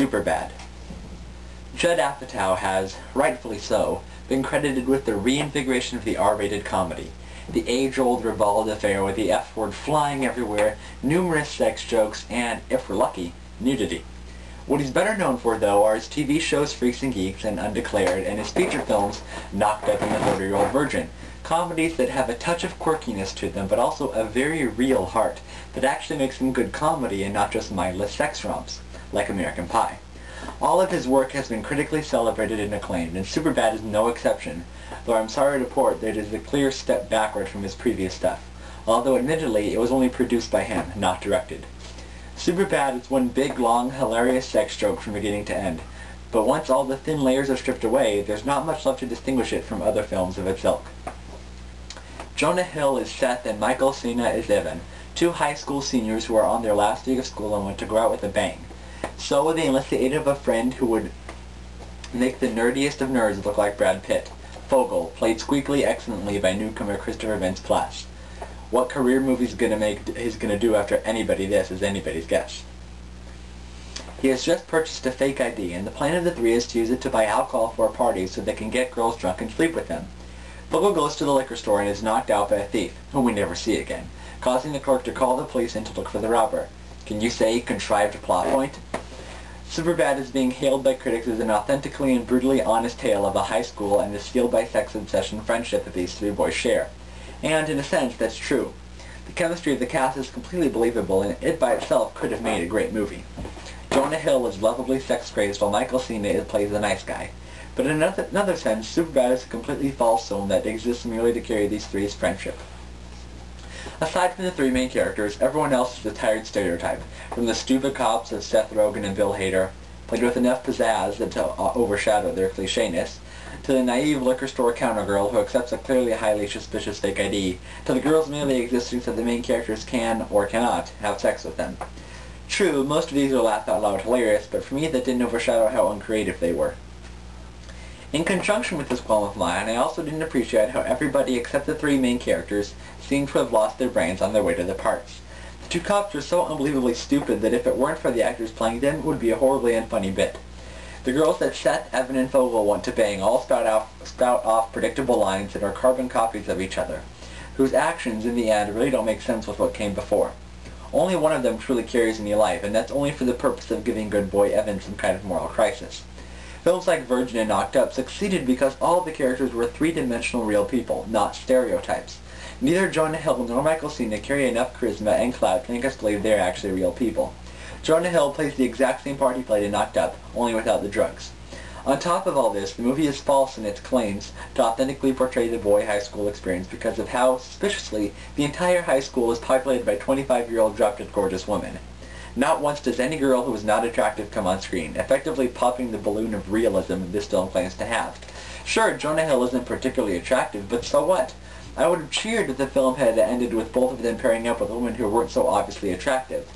Superbad. Judd Apatow has, rightfully so, been credited with the reinvigoration of the R-rated comedy. The age-old revolved affair with the F-word flying everywhere, numerous sex jokes, and, if we're lucky, nudity. What he's better known for, though, are his TV shows Freaks and Geeks and Undeclared, and his feature films Knocked Up and The 30-Year-Old Virgin. Comedies that have a touch of quirkiness to them, but also a very real heart that actually makes them good comedy and not just mindless sex romps, like American Pie. All of his work has been critically celebrated and acclaimed, and Superbad is no exception, though I'm sorry to report that it is a clear step backward from his previous stuff, although admittedly it was only produced by him, not directed. Superbad is one big, long, hilarious sex joke from beginning to end, but once all the thin layers are stripped away, there's not much left to distinguish it from other films of its ilk. Jonah Hill is Seth and Michael Cena is Evan, two high school seniors who are on their last week of school and want to go out with a bang. So they enlist the aid of a friend who would make the nerdiest of nerds look like Brad Pitt, Fogel, played squeakily excellently by newcomer Christopher Mintz-Plasse. What career movie he's gonna do after Anybody This is anybody's guess. He has just purchased a fake ID, and the plan of the three is to use it to buy alcohol for a party so they can get girls drunk and sleep with them. Fogel goes to the liquor store and is knocked out by a thief, whom we never see again, causing the clerk to call the police in to look for the robber. Can you say contrived plot point? Superbad is being hailed by critics as an authentically and brutally honest tale of a high school and the steel-by-sex obsession friendship that these three boys share. And, in a sense, that's true. The chemistry of the cast is completely believable, and it by itself could have made a great movie. Jonah Hill is lovably sex-crazed, while Michael Cena plays the nice guy. But in another sense, Superbad is a completely false film that exists merely to carry these three's friendship. Aside from the three main characters, everyone else is a tired stereotype, from the stupid cops of Seth Rogen and Bill Hader, played with enough pizzazz to overshadow their clichéness, to the naive liquor store counter girl who accepts a clearly highly suspicious fake ID, to the girls merely existing so the main characters can, or cannot, have sex with them. True, most of these are laugh-out-loud hilarious, but for me that didn't overshadow how uncreative they were. In conjunction with this qualm of mine, I also didn't appreciate how everybody except the three main characters seemed to have lost their brains on their way to the parts. The two cops were so unbelievably stupid that if it weren't for the actors playing them, it would be a horribly unfunny bit. The girls that Seth, Evan, and Fogel want to bang all spout off predictable lines that are carbon copies of each other, whose actions in the end really don't make sense with what came before. Only one of them truly carries any life, and that's only for the purpose of giving good boy Evan some kind of moral crisis. Films like Virgin and Knocked Up succeeded because all the characters were three-dimensional real people, not stereotypes. Neither Jonah Hill nor Michael Cena carry enough charisma and clout to make us believe they're actually real people. Jonah Hill plays the exact same part he played in Knocked Up, only without the drugs. On top of all this, the movie is false in its claims to authentically portray the boy high school experience because of how, suspiciously, the entire high school is populated by 25-year-old drop-dead gorgeous women. Not once does any girl who is not attractive come on screen, effectively popping the balloon of realism this film claims to have. Sure, Jonah Hill isn't particularly attractive, but so what? I would have cheered if the film had ended with both of them pairing up with women who weren't so obviously attractive.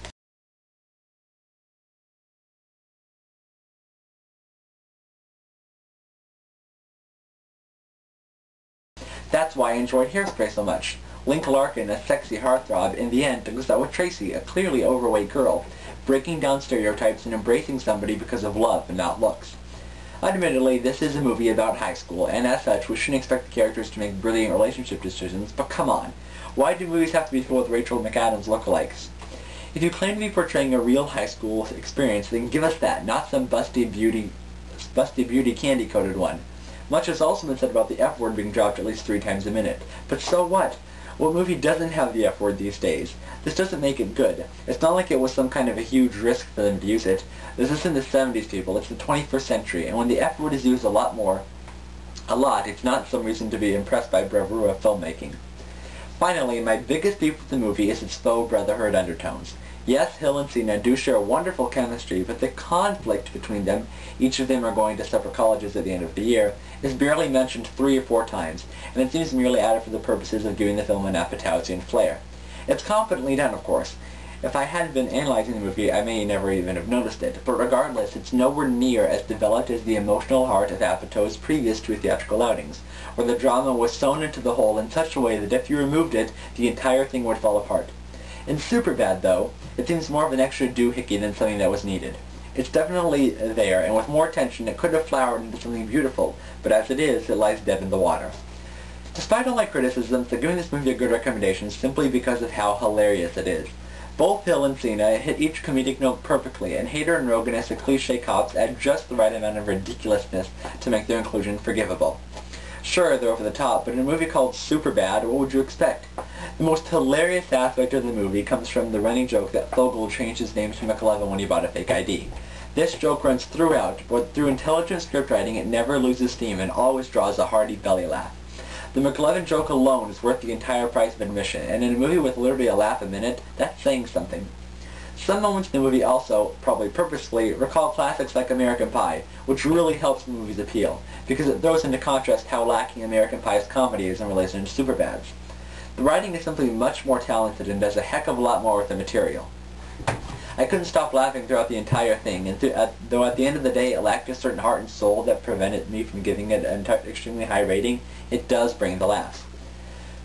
That's why I enjoyed Hairspray so much. Link Larkin, a sexy heartthrob, in the end goes out with Tracy, a clearly overweight girl, breaking down stereotypes and embracing somebody because of love and not looks. Admittedly, this is a movie about high school, and as such, we shouldn't expect the characters to make brilliant relationship decisions, but come on. Why do movies have to be filled with Rachel McAdams lookalikes? If you claim to be portraying a real high school experience, then give us that, not some busty beauty candy-coated one. Much has also been said about the F-word being dropped at least 3 times a minute. But so what? What movie doesn't have the F-word these days? This doesn't make it good. It's not like it was some kind of a huge risk for them to use it. This isn't the 70s, people. It's the 21st century, and when the F-word is used a lot, it's not some reason to be impressed by bravura filmmaking. Finally, my biggest beef with the movie is its faux brotherhood undertones. Yes, Hill and Cena do share wonderful chemistry, but the conflict between them, each of them are going to separate colleges at the end of the year, is barely mentioned 3 or 4 times, and it seems merely added for the purposes of giving the film an Apatowsian flair. It's competently done, of course. If I hadn't been analyzing the movie, I may never even have noticed it, but regardless, it's nowhere near as developed as the emotional heart of Apatow's previous 2 theatrical outings, where the drama was sewn into the whole in such a way that if you removed it, the entire thing would fall apart. In Superbad, though, it seems more of an extra doohickey than something that was needed. It's definitely there, and with more attention it could have flowered into something beautiful, but as it is, it lies dead in the water. Despite all my criticisms, I'm giving this movie a good recommendation simply because of how hilarious it is. Both Hill and Cena hit each comedic note perfectly, and Hader and Rogen as the cliché cops add just the right amount of ridiculousness to make their inclusion forgivable. Sure, they're over the top, but in a movie called Superbad, what would you expect? The most hilarious aspect of the movie comes from the running joke that Fogel changed his name to McLovin when he bought a fake ID. This joke runs throughout, but through intelligent scriptwriting it never loses steam and always draws a hearty belly laugh. The McLovin joke alone is worth the entire price of admission, and in a movie with literally a laugh a minute, that's saying something. Some moments in the movie also, probably purposefully, recall classics like American Pie, which really helps the movie's appeal, because it throws into contrast how lacking American Pie's comedy is in relation to Superbad's. The writing is simply much more talented and does a heck of a lot more with the material. I couldn't stop laughing throughout the entire thing, and though at the end of the day it lacked a certain heart and soul that prevented me from giving it an extremely high rating, it does bring the laughs.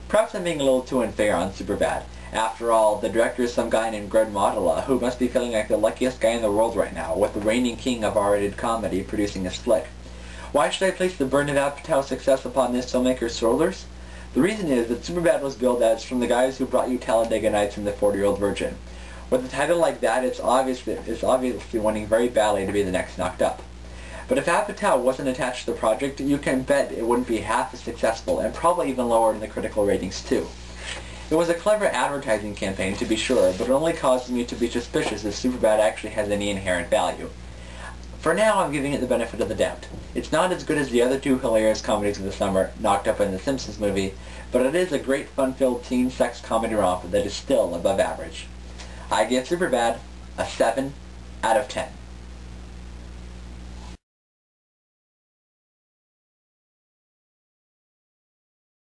Perhaps I'm being a little too unfair on Superbad. After all, the director is some guy named Greg Modella, who must be feeling like the luckiest guy in the world right now, with the reigning king of R-rated comedy producing his flick. Why should I place the burden of Apatow's success upon this filmmaker's shoulders? The reason is that Superbad was billed as from the guys who brought you Talladega Nights and the 40-Year-Old Virgin. With a title like that, it's obviously wanting very badly to be the next Knocked Up. But if Apatow wasn't attached to the project, you can bet it wouldn't be half as successful, and probably even lower in the critical ratings too. It was a clever advertising campaign, to be sure, but it only causes me to be suspicious if Superbad actually has any inherent value. For now, I'm giving it the benefit of the doubt. It's not as good as the other two hilarious comedies of the summer, Knocked Up and The Simpsons Movie, but it is a great fun-filled teen sex comedy romp that is still above average. I give Superbad a 7 out of 10.